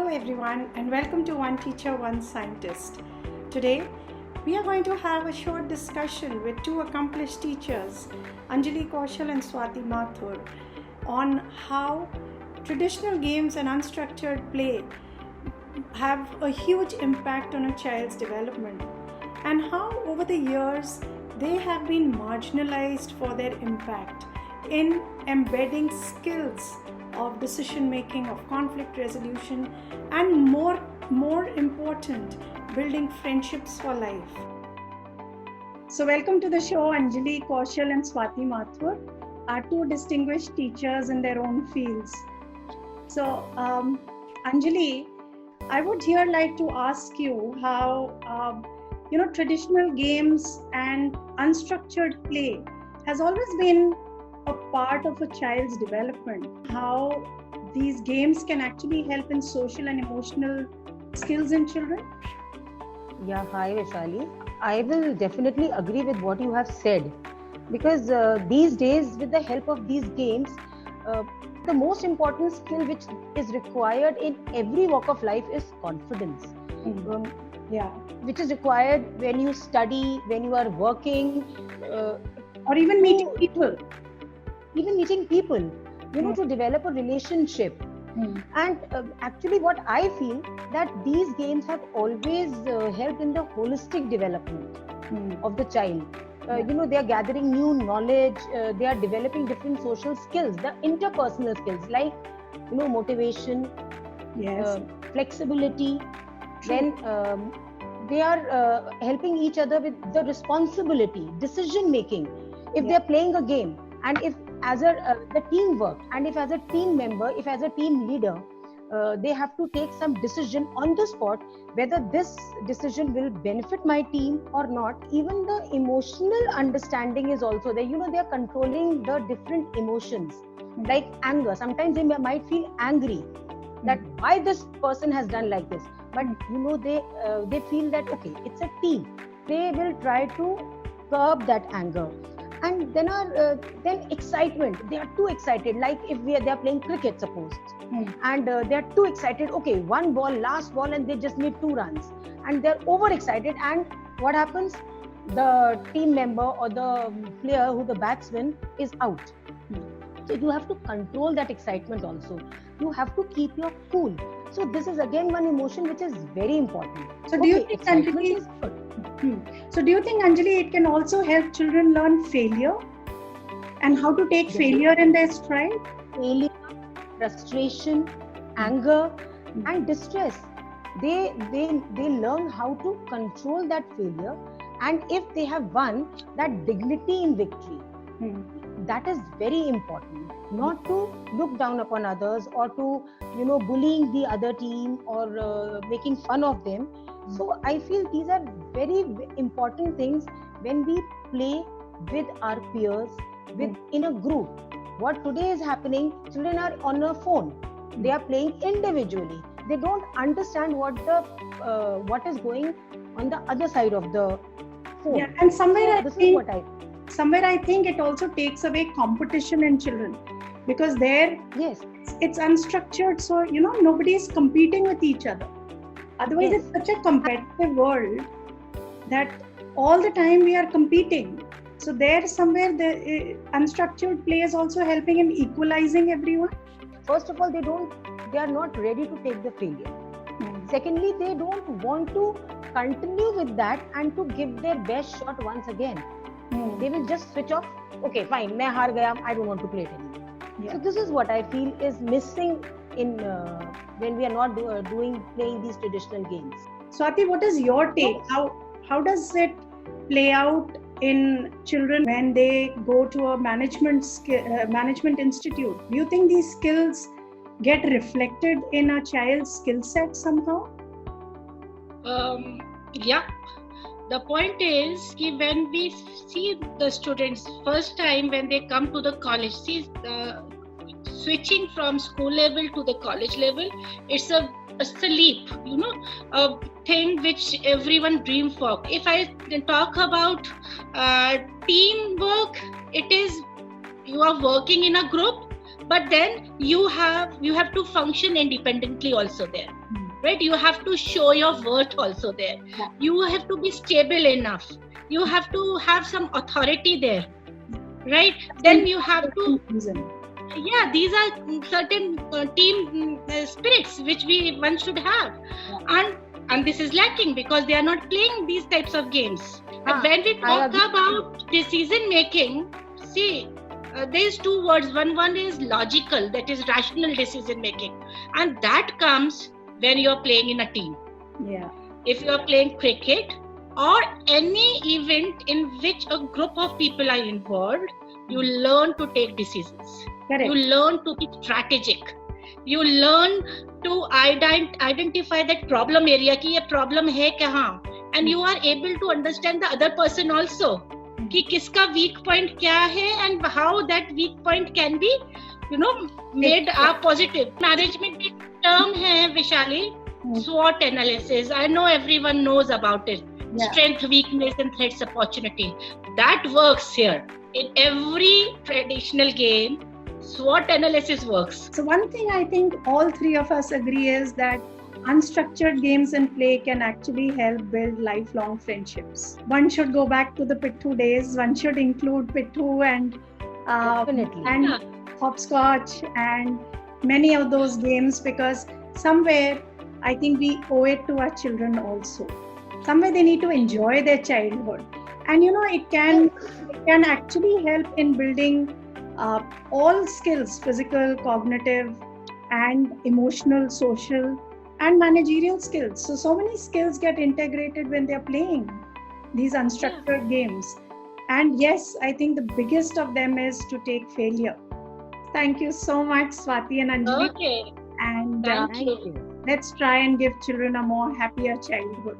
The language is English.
Hello everyone and welcome to One Teacher, One Scientist. Today we are going to have a short discussion with two accomplished teachers, Anjali Kaushal and Swati Mathur, on how traditional games and unstructured play have a huge impact on a child's development and how over the years they have been marginalized for their impact in embedding skills of decision making, of conflict resolution, and more important, building friendships for life. So welcome to the show, Anjali Kaushal and Swati Mathur, are two distinguished teachers in their own fields. So Anjali, I would here like to ask you how traditional games and unstructured play has always been a part of a child's development, how these games can actually help in social and emotional skills in children? Yeah, hi Vaishali. I will definitely agree with what you have said because these days with the help of these games, the most important skill which is required in every walk of life is confidence. Which is required when you study, when you are working, or even meeting people. To develop a relationship. And actually what I feel that these games have always helped in the holistic development of the child. They are gathering new knowledge, they are developing different social skills, the interpersonal skills like, motivation, flexibility. Then they are helping each other with the responsibility, decision making. If they are playing a game, and if as the teamwork, and if as a team member, if as a team leader, they have to take some decision on the spot, whether this decision will benefit my team or not. Even the emotional understanding is also there. They are controlling the different emotions, like anger. Sometimes they might feel angry that why this person has done like this, but they feel that okay, it's a team. They will try to curb that anger. And then excitement. They are too excited. Like if they are playing cricket, suppose, and they are too excited. Okay, one ball, last ball, and they just need 2 runs, and they are overexcited. And what happens? The team member or the player who the batsman is out. So you have to control that excitement also. You have to keep your cool. So this is again one emotion which is very important. So do you think Anjali is good? So do you think, Anjali, it can also help children learn failure and how to take failure in their stride? Failure, frustration, anger, and distress. They learn how to control that failure, and if they have won, that dignity in victory. That is very important. Not to look down upon others or to bullying the other team or making fun of them. So I feel these are very important things when we play with our peers, in a group. What today is happening, children are on a phone. They are playing individually. They don't understand what is going on the other side of the phone. Yeah, and somewhere I think it also takes away competition in children, because it's unstructured, so nobody is competing with each other. Otherwise, it's such a competitive world that all the time we are competing. So there somewhere the unstructured play is also helping in equalizing everyone. First of all, they are not ready to take the failure. Secondly, they don't want to continue with that and to give their best shot once again. They will just switch off. Okay, fine, main haar gaya, I don't want to play it anymore. So this is what I feel is missing in when we are not playing these traditional games. Swati, what is your take? How does it play out in children when they go to a management institute? Do you think these skills get reflected in a child's skill set somehow? The point is that when we see the students first time when they come to the college, switching from school level to the college level, it's a leap, a thing which everyone dreams for. If I talk about teamwork, it is you are working in a group, but then you have to function independently also there. right? You have to show your worth also there. Yeah. You have to be stable enough. You have to have some authority there, right? Then you have to, yeah, these are certain team spirits which one should have, and this is lacking because they are not playing these types of games. When we talk about decision making, see, there's two words. One is logical, that is rational decision making, and that comes when you are playing in a team. Yeah. If you are playing cricket or any event in which a group of people are involved, you learn to take decisions. Correct. You learn to be strategic. You learn to identify that problem area ki ye problem hai kahan, and you are able to understand the other person also कि किसका weak point क्या है and how that weak point can be, made positive. Management की term है Vishali, SWOT analysis. I know everyone knows about it. Yeah. Strength, weakness, and threats, opportunity. That works here. In every traditional game, SWOT analysis works. So one thing I think all three of us agree is that unstructured games and play can actually help build lifelong friendships. One should go back to the Pittu days. One should include Pittu and hopscotch and many of those games, because somewhere I think we owe it to our children also. Somewhere they need to enjoy their childhood, and it can actually help in building all skills: physical, cognitive, and emotional, social, and managerial skills. So many skills get integrated when they're playing these unstructured games. And yes, I think the biggest of them is to take failure. Thank you so much, Swati and Anjali. Okay. And thank you. Let's try and give children a more happier childhood.